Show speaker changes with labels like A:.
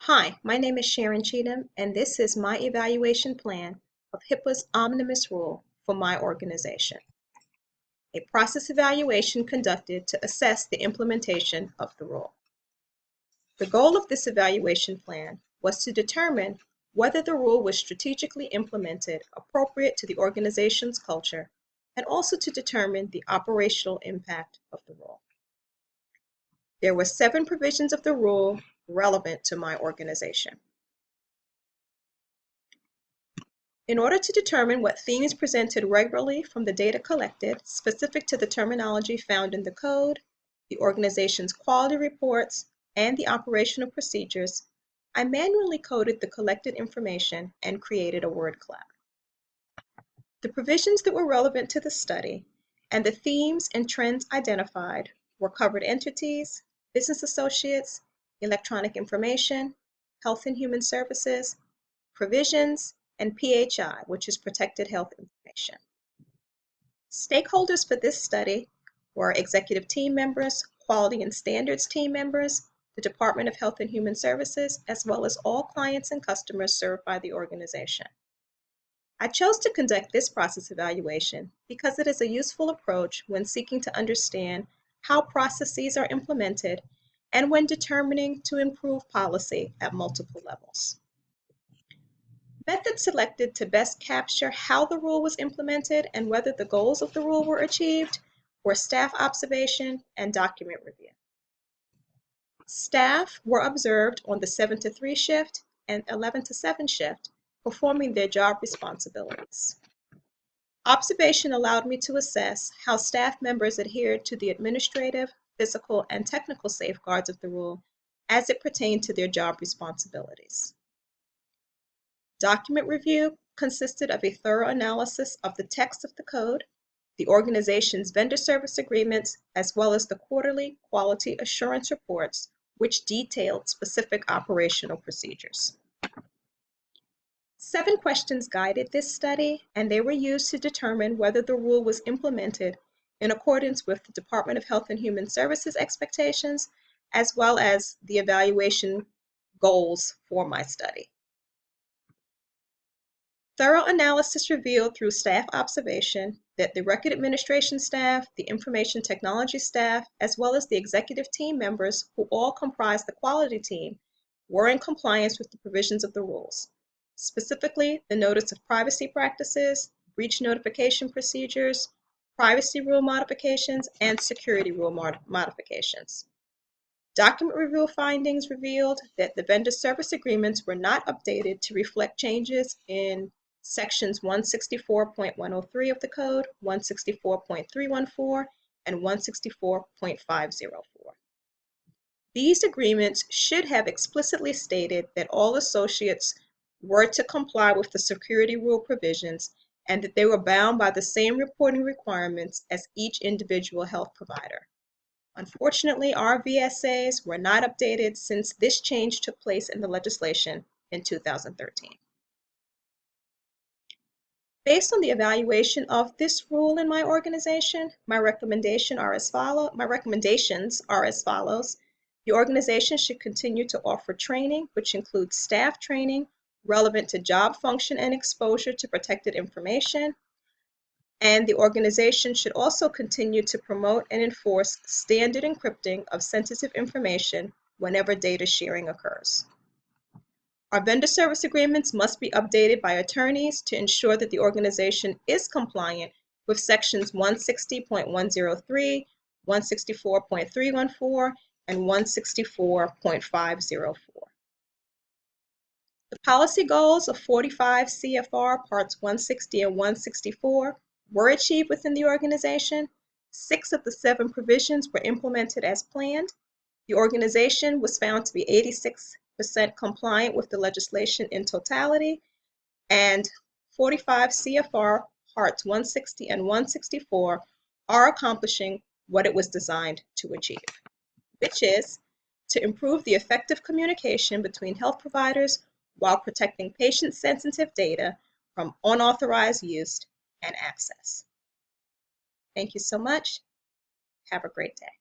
A: Hi, my name is Sharon Cheatham, and this is my evaluation plan of HIPAA's Omnibus rule for my organization. A process evaluation conducted to assess the implementation of the rule. The goal of this evaluation plan was to determine whether the rule was strategically implemented appropriate to the organization's culture, and also to determine the operational impact of the rule. There were 7 provisions of the rule relevant to my organization. In order to determine what themes presented regularly from the data collected, specific to the terminology found in the code, the organization's quality reports, and the operational procedures, I manually coded the collected information and created a word cloud. The provisions that were relevant to the study and the themes and trends identified were covered entities, business associates, electronic information, health and human services, provisions, and PHI, which is protected health information. Stakeholders for this study were executive team members, quality and standards team members, the Department of Health and Human Services, as well as all clients and customers served by the organization. I chose to conduct this process evaluation because it is a useful approach when seeking to understand how processes are implemented and when determining to improve policy at multiple levels. Methods selected to best capture how the rule was implemented and whether the goals of the rule were achieved were staff observation and document review. Staff were observed on the 7 to 3 shift and 11 to 7 shift, performing their job responsibilities. Observation allowed me to assess how staff members adhered to the administrative, physical, and technical safeguards of the rule as it pertained to their job responsibilities. Document review consisted of a thorough analysis of the text of the code, the organization's vendor service agreements, as well as the quarterly quality assurance reports, which detailed specific operational procedures. 7 questions guided this study, and they were used to determine whether the rule was implemented in accordance with the Department of Health and Human Services expectations, as well as the evaluation goals for my study. Thorough analysis revealed through staff observation that the record administration staff, the information technology staff, as well as the executive team members, who all comprise the quality team, were in compliance with the provisions of the rules, specifically the notice of privacy practices, breach notification procedures, privacy rule modifications, and security rule modifications. Document review findings revealed that the vendor service agreements were not updated to reflect changes in Sections 164.103 of the Code, 164.314, and 164.504. These agreements should have explicitly stated that all associates were to comply with the security rule provisions and that they were bound by the same reporting requirements as each individual health provider. Unfortunately, our VSAs were not updated since this change took place in the legislation in 2013. Based on the evaluation of this rule in my organization, my recommendations are as follows. The organization should continue to offer training, which includes staff training relevant to job function and exposure to protected information. And the organization should also continue to promote and enforce standard encrypting of sensitive information whenever data sharing occurs. Our vendor service agreements must be updated by attorneys to ensure that the organization is compliant with Sections 160.103, 164.314, and 164.504. The policy goals of 45 CFR Parts 160 and 164 were achieved within the organization. 6 of the 7 provisions were implemented as planned. The organization was found to be 86% compliant with the legislation in totality, and 45 CFR Parts 160 and 164 are accomplishing what it was designed to achieve, which is to improve the effective communication between health providers while protecting patient-sensitive data from unauthorized use and access. Thank you so much. Have a great day.